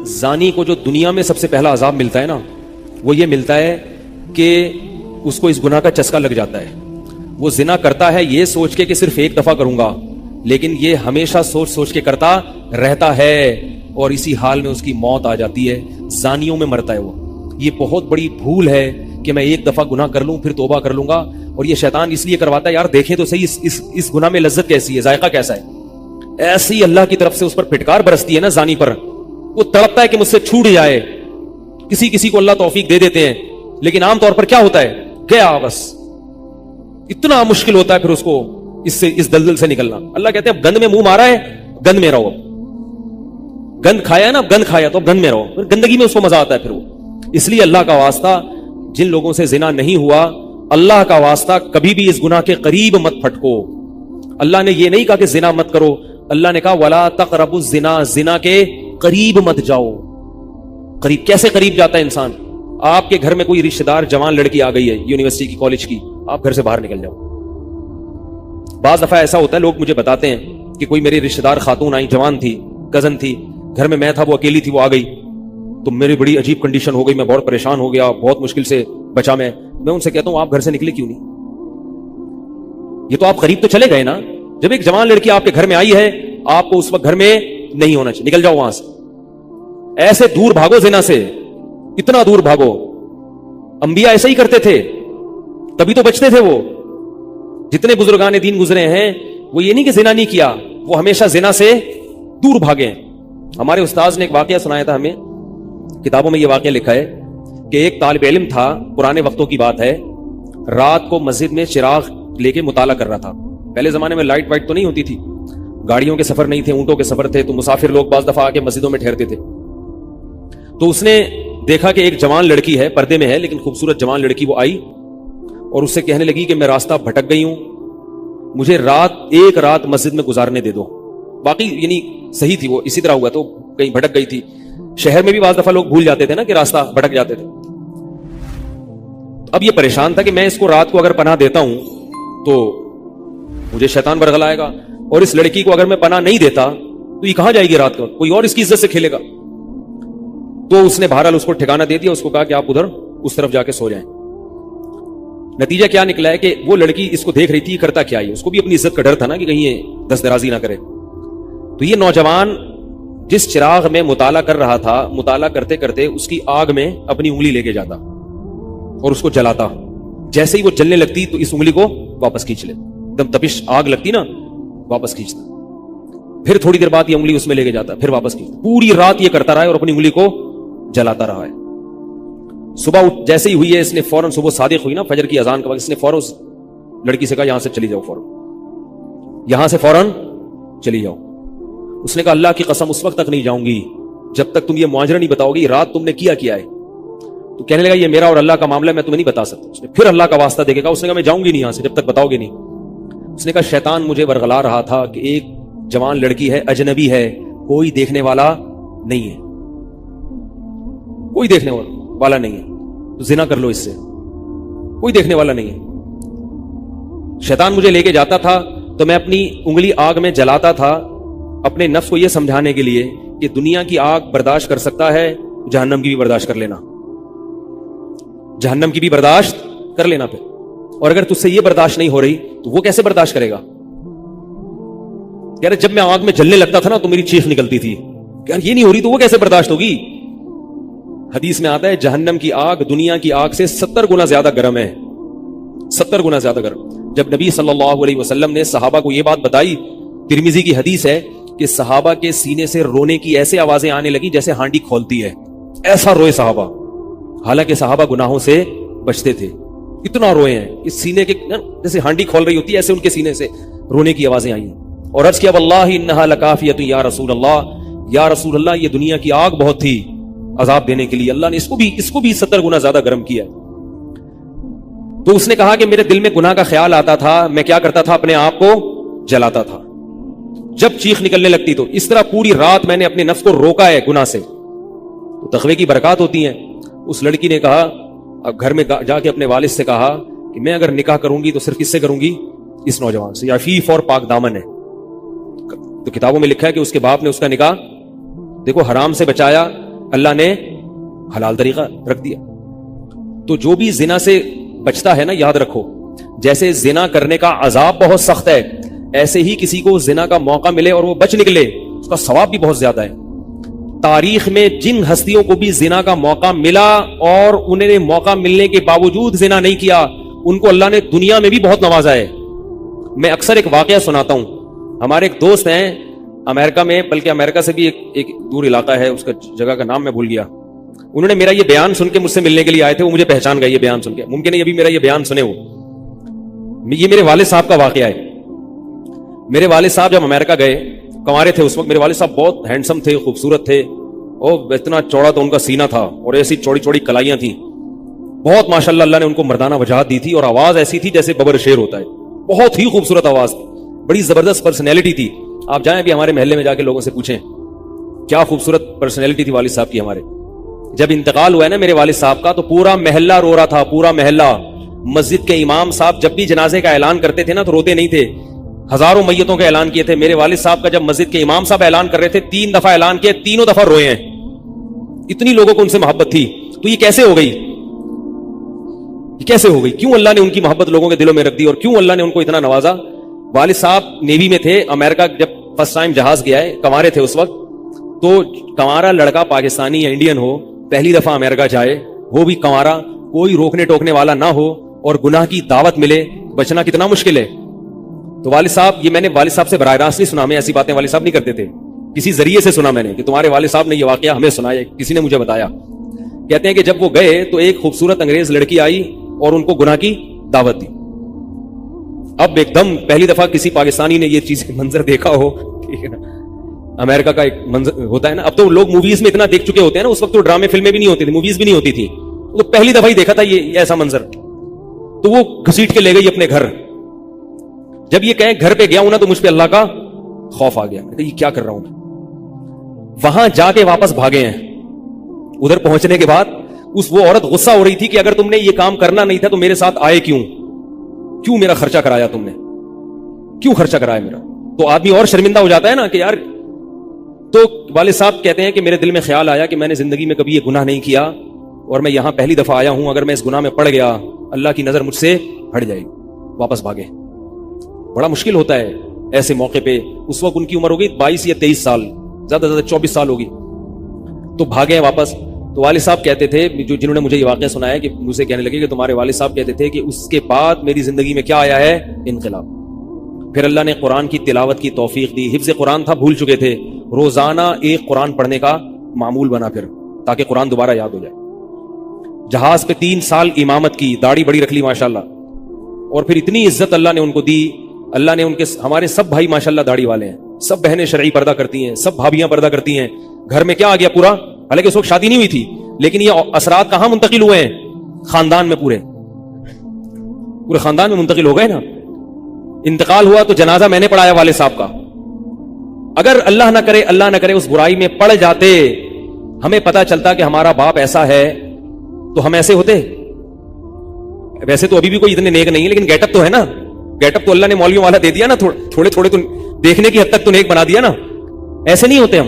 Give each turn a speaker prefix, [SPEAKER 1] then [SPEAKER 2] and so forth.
[SPEAKER 1] زانی کو جو دنیا میں سب سے پہلا عذاب ملتا ہے نا، وہ یہ ملتا ہے کہ اس کو اس گناہ کا چسکا لگ جاتا ہے. وہ زنا کرتا ہے یہ سوچ کے کہ صرف ایک دفعہ کروں گا، لیکن یہ ہمیشہ سوچ سوچ کے کرتا رہتا ہے اور اسی حال میں اس کی موت آ جاتی ہے. زانیوں میں مرتا ہے وہ. یہ بہت بڑی بھول ہے کہ میں ایک دفعہ گناہ کر لوں پھر توبہ کر لوں گا. اور یہ شیطان اس لیے کرواتا ہے، یار دیکھیں تو صحیح اس گناہ میں لذت کیسی ہے، ذائقہ کیسا ہے. ایسی ہی اللہ کی طرف سے اس پر پھٹکار برستی ہے نا زانی پر، وہ تڑپتا ہے کہ مجھ سے چھوٹ جائے. کسی کو اللہ توفیق دے دیتے ہیں، لیکن عام طور پر کیا ہوتا ہے، گیا بس. اتنا مشکل ہوتا ہے پھر اس کو اس دلدل سے نکلنا. اللہ کہتے ہیں اب گند میں منہ مارا ہے، گند میں رہو. گند کھایا ہے نا، گند کھایا تو اب گند میں رہو. پھر گندگی میں اس کو مزہ آتا ہے پھر وہ. اس لیے اللہ کا واسطہ، جن لوگوں سے زنا نہیں ہوا، اللہ کا واسطہ کبھی بھی اس گناہ کے قریب مت پھٹکو. اللہ نے یہ نہیں کہا کہ زنا مت کرو، اللہ نے کہا ولا تقربوا الزنا، زنا کے قریب مت جاؤ. قریب کیسے قریب جاتا ہے انسان؟ آپ کے گھر میں کوئی رشتہ دار جوان لڑکی آ گئی ہے یونیورسٹی کی، کالج کی، آپ گھر سے باہر نکل جاؤ. بعض دفعہ ایسا ہوتا ہے، لوگ مجھے بتاتے ہیں کہ کوئی میری رشتہ دار خاتون آئی، جوان تھی، کزن تھی، گھر میں میں تھا، وہ اکیلی تھی، وہ آ گئی تو میری بڑی عجیب کنڈیشن ہو گئی، میں بہت پریشان ہو گیا، بہت مشکل سے بچا. میں ان سے کہتا ہوں آپ گھر سے نکلے کیوں نہیں؟ یہ تو آپ قریب تو چلے گئے نا. جب ایک جوان لڑکی آپ کے گھر میں آئی ہے، آپ کو اس وقت گھر میں نہیں ہونا چاہیے، نکل جاؤ وہاں سے. ایسے دور بھاگو زنا سے، اتنا دور بھاگو. انبیاء ایسا ہی کرتے تھے، تبھی تو بچتے تھے. وہ جتنے بزرگان دین گزرے ہیں، وہ یہ نہیں کہ زنا نہیں کیا، وہ ہمیشہ زنا سے دور بھاگے. ہمارے استاذ نے ایک واقعہ سنایا تھا ہمیں، کتابوں میں یہ واقعہ لکھا ہے کہ ایک طالب علم تھا، پرانے وقتوں کی بات ہے، رات کو مسجد میں چراغ لے کے مطالعہ کر رہا تھا. پہلے زمانے میں لائٹ وائٹ تو نہیں ہوتی تھی، گاڑیوں کے سفر نہیں تھے، اونٹوں کے سفر تھے، تو مسافر لوگ بعض دفعہ آ کے مسجدوں میں ٹھہرتے تھے. تو اس نے دیکھا کہ ایک جوان لڑکی ہے، پردے میں ہے لیکن خوبصورت جوان لڑکی، وہ آئی اور اس سے کہنے لگی کہ میں راستہ بھٹک گئی ہوں، مجھے ایک رات مسجد میں گزارنے دے دو. باقی یعنی صحیح تھی، وہ اسی طرح ہوا تو کہیں بھٹک گئی تھی. شہر میں بھی بعض دفعہ لوگ بھول جاتے تھے نا کہ راستہ بھٹک جاتے تھے. اب یہ پریشان تھا کہ میں اس کو رات کو اگر پناہ دیتا ہوں تو مجھے شیطان برگلائے گا، اور اس لڑکی کو اگر میں پناہ نہیں دیتا تو یہ کہاں جائے گی رات کو، کوئی اور اس کی عزت سے کھیلے گا. تو اس نے بہرحال اس کو ٹھکانہ دے دیا، اس کو کہا کہ آپ ادھر اس طرف جا کے سو جائیں. نتیجہ کیا نکلا ہے کہ وہ لڑکی اس کو دیکھ رہی تھی کرتا کیا ہے، اس کو بھی اپنی عزت کا ڈر تھا نا کہ کہیں یہ دست درازی نہ کرے. تو یہ نوجوان جس چراغ میں مطالعہ کر رہا تھا، مطالعہ کرتے کرتے اس کی آگ میں اپنی انگلی لے کے جاتا اور اس کو جلاتا. جیسے ہی وہ جلنے لگتی تو اس انگلی کو واپس کھینچ لے، ایک دم تپش آگ لگتی نا، واپس کھینچتا. پھر تھوڑی دیر بعد یہ انگلی اس میں لے کے جاتا، پھر واپس کھینچتا. پوری رات یہ کرتا رہا ہے اور اپنی انگلی کو جلاتا رہا ہے. صبح جیسے ہی ہوئی ہے، اس نے فوراً، صبح صادق ہوئی نا فجر کی اذان کا وقت، اس نے فوراً اس لڑکی سے کہا یہاں سے چلی جاؤ، فوراً یہاں سے فوراً چلی جاؤ. اس نے کہا اللہ کی قسم اس وقت تک نہیں جاؤں گی جب تک تم یہ معاجرہ نہیں بتاؤ گی رات تم نے کیا ہے. تو کہنے لگا یہ میرا اور اللہ کا معاملہ ہے، میں تمہیں نہیں بتا سکتا. اس نے پھر اللہ کا واسطہ دے کے کہا، اس نے کہا میں جاؤں گی نہیں یہاں سے جب تک بتاؤ گے نہیں. اس نے کہا شیطان مجھے ورغلا رہا تھا کہ ایک جوان لڑکی ہے، اجنبی ہے، کوئی دیکھنے والا نہیں ہے، کوئی دیکھنے والا نہیں ہے، تو زنا کر لو اس سے، کوئی دیکھنے والا نہیں ہے. شیطان مجھے لے کے جاتا تھا تو میں اپنی انگلی آگ میں جلاتا تھا، اپنے نفس کو یہ سمجھانے کے لیے کہ دنیا کی آگ برداشت کر سکتا ہے، جہنم کی بھی برداشت کر لینا، جہنم کی بھی برداشت کر لینا. پھر اور اگر تجھ سے یہ برداشت نہیں ہو رہی تو وہ کیسے برداشت کرے گا؟ یار جب میں آگ میں جلنے لگتا تھا نا تو میری چیخ نکلتی تھی، یار یہ نہیں ہو رہی تو وہ کیسے برداشت ہوگی؟ حدیث میں آتا ہے جہنم کی آگ دنیا کی آگ سے 70 گنا زیادہ گرم ہے، 70 گنا زیادہ گرم. جب نبی صلی اللہ علیہ وسلم نے صحابہ کو یہ بات بتائی، ترمذی کی حدیث ہے کہ صحابہ کے سینے سے رونے کی ایسے آوازیں آنے لگی جیسے ہانڈی کھولتی ہے، ایسا روئے صحابہ. حالانکہ صحابہ گناہوں سے بچتے تھے، اتنا روئے ہیں کہ سینے کے جیسے ہانڈی کھول رہی ہوتی ہے ایسے ان کے سینے سے رونے کی آوازیں آئی ہیں. اور عرض کیا واللہ انہا لکافیۃ یا رسول اللہ، یا رسول اللہ یہ دنیا کی آگ بہت تھی عذاب دینے کے لیے، اللہ نے اس کو بھی 70 گنا زیادہ گرم کیا. تو اس نے کہا کہ میرے دل میں گناہ کا خیال آتا تھا، میں کیا کرتا تھا، اپنے آپ کو جلاتا تھا جب چیخ نکلنے لگتی. تو اس طرح پوری رات میں نے اپنے نفس کو روکا ہے گناہ سے. تو تقوی کی برکات ہوتی ہیں. اس لڑکی نے کہا، اب گھر میں جا کے اپنے والد سے کہا کہ میں اگر نکاح کروں گی تو صرف کس سے کروں گی؟ اس نوجوان سے، عفیف اور پاک دامن ہے. تو کتابوں میں لکھا ہے کہ اس کے باپ نے اس کا نکاح دیکھو حرام سے بچایا، اللہ نے حلال طریقہ رکھ دیا. تو جو بھی زنا سے بچتا ہے نا, یاد رکھو جیسے زنا کرنے کا عذاب بہت سخت ہے, ایسے ہی کسی کو زنا کا موقع ملے اور وہ بچ نکلے, اس کا ثواب بھی بہت زیادہ ہے. تاریخ میں جن ہستیوں کو بھی زنا کا موقع ملا اور انہیں نے موقع ملنے کے باوجود زنا نہیں کیا, ان کو اللہ نے دنیا میں بھی بہت نوازا ہے. میں اکثر ایک واقعہ سناتا ہوں. ہمارے ایک دوست ہیں امریکہ میں, بلکہ امریکہ سے بھی ایک دور علاقہ ہے, اس کا جگہ کا نام میں بھول گیا. انہوں نے میرا یہ بیان سن کے مجھ سے ملنے کے لیے آئے تھے, وہ مجھے پہچان گئے یہ بیان سن کے. ممکن ہے یہ بھی میرا یہ بیان سنے ہو. یہ میرے والد صاحب کا واقعہ ہے. میرے والد صاحب جب امریکہ گئے, کنوارے تھے اس وقت, میرے والد صاحب بہت ہینڈسم تھے, خوبصورت تھے, اور اتنا چوڑا تو ان کا سینہ تھا اور ایسی چوڑی چوڑی کلائیاں تھیں. بہت ماشاءاللہ اللہ نے ان کو مردانہ وجاہت دی تھی, اور آواز ایسی تھی جیسے ببر شیر ہوتا ہے. بہت ہی خوبصورت آواز تھی, بڑی زبردست پرسنالٹی تھی. آپ جائیں بھی ہمارے محلے میں جا کے لوگوں سے پوچھیں کیا خوبصورت پرسنالٹی تھی والد صاحب کی ہمارے. جب انتقال ہوا ہے نا میرے والد صاحب کا, تو پورا محلہ رو رہا تھا, پورا محلہ. مسجد کے امام صاحب جب بھی جنازے کا اعلان کرتے تھے نا تو روتے نہیں تھے. ہزاروں میتوں کا اعلان کیے تھے. میرے والد صاحب کا جب مسجد کے امام صاحب اعلان کر رہے تھے, 3 دفعہ اعلان کیا, تینوں دفعہ روئے ہیں. اتنی لوگوں کو ان سے محبت تھی. تو یہ کیسے ہو گئی, یہ کیسے ہو گئی؟ کیوں اللہ نے ان کی محبت لوگوں کے دلوں میں رکھ دی, اور کیوں اللہ نے ان کو اتنا نوازا؟ والد صاحب نیوی میں تھے, امریکہ جب فرسٹ ٹائم جہاز گیا ہے, کنوارے تھے اس وقت. تو کنوارا لڑکا پاکستانی یا انڈین ہو, پہلی دفعہ امریکہ جائے, وہ بھی کنوارا, کوئی روکنے ٹوکنے والا نہ ہو, اور گناہ کی دعوت ملے, بچنا کتنا مشکل ہے. تو والد صاحب, یہ میں نے والد صاحب سے براہ راست نہیں سنا, میں ایسی باتیں والد صاحب نہیں کرتے تھے, کسی ذریعے سے سنا میں نے کہ تمہارے والد صاحب نے یہ واقعہ ہمیں سنایا, کسی نے مجھے بتایا. کہتے ہیں کہ جب وہ گئے تو ایک خوبصورت انگریز لڑکی آئی اور ان کو گناہ کی دعوت دی. اب ایک دم پہلی دفعہ کسی پاکستانی نے یہ چیز منظر دیکھا ہو, امریکہ کا ایک منظر ہوتا ہے نا, اب تو لوگ موویز میں اتنا دیکھ چکے ہوتے ہیں نا, اس وقت تو ڈرامے فلمیں بھی نہیں ہوتی تھی, موویز بھی نہیں ہوتی تھی, تو پہلی دفعہ ہی دیکھا تھا یہ ایسا منظر. تو وہ گھسیٹ کے لے گئی اپنے گھر. جب یہ کہیں گھر پہ گیا ہوں نا تو مجھ پہ اللہ کا خوف آ گیا, میں کہ یہ کیا کر رہا ہوں میں. وہاں جا کے واپس بھاگے ہیں. ادھر پہنچنے کے بعد وہ عورت غصہ ہو رہی تھی کہ اگر تم نے یہ کام کرنا نہیں تھا تو میرے ساتھ آئے کیوں میرا خرچہ کرایا تم نے, کیوں خرچہ کرایا میرا. تو آدمی اور شرمندہ ہو جاتا ہے نا کہ یار. تو والد صاحب کہتے ہیں کہ میرے دل میں خیال آیا کہ میں نے زندگی میں کبھی یہ گناہ نہیں کیا, اور میں یہاں پہلی دفعہ آیا ہوں, اگر میں اس گناہ میں پڑ گیا اللہ کی نظر مجھ سے ہٹ جائے گی. واپس بھاگے. بڑا مشکل ہوتا ہے ایسے موقع پہ. اس وقت ان کی عمر ہوگی 22 یا 23 سال, زیادہ سے زیادہ 24 سال ہوگی. تو بھاگے واپس. تو والد صاحب کہتے تھے, جنہوں نے مجھے یہ واقعہ سنایا, کہ مجھے کہنے لگے کہ تمہارے والد صاحب کہتے تھے کہ اس کے بعد میری زندگی میں کیا آیا ہے, انقلاب. پھر اللہ نے قرآن کی تلاوت کی توفیق دی. حفظ قرآن تھا, بھول چکے تھے, روزانہ ایک قرآن پڑھنے کا معمول بنا پھر, تاکہ قرآن دوبارہ یاد ہو جائے. جہاز پہ 3 سال امامت کی, داڑھی بڑی رکھ لی ماشاءاللہ, اور پھر اتنی عزت اللہ نے ان کو دی. اللہ نے ان کے, ہمارے سب بھائی ماشاءاللہ داڑھی والے ہیں, سب بہنیں شرعی پردہ کرتی ہیں, سب بھابیاں پردہ کرتی ہیں. گھر میں کیا آ گیا پورا, حالانکہ اس وقت شادی نہیں ہوئی تھی, لیکن یہ اثرات کہاں منتقل ہوئے ہیں, خاندان میں, پورے خاندان میں منتقل ہو گئے نا. انتقال ہوا تو جنازہ میں نے پڑھایا والد صاحب کا. اگر اللہ نہ کرے اس برائی میں پڑ جاتے, ہمیں پتا چلتا کہ ہمارا باپ ایسا ہے, تو ہم ایسے ہوتے. ویسے تو ابھی بھی کوئی اتنے نیک نہیں ہے, لیکن گیٹ اپ تو ہے نا, گیٹ اپ تو اللہ نے مولویوں والا دے دیا نا, تھوڑے تھوڑے تو دیکھنے کی حد تک تو نیک بنا دیا نا. ایسے نہیں ہوتے ہم.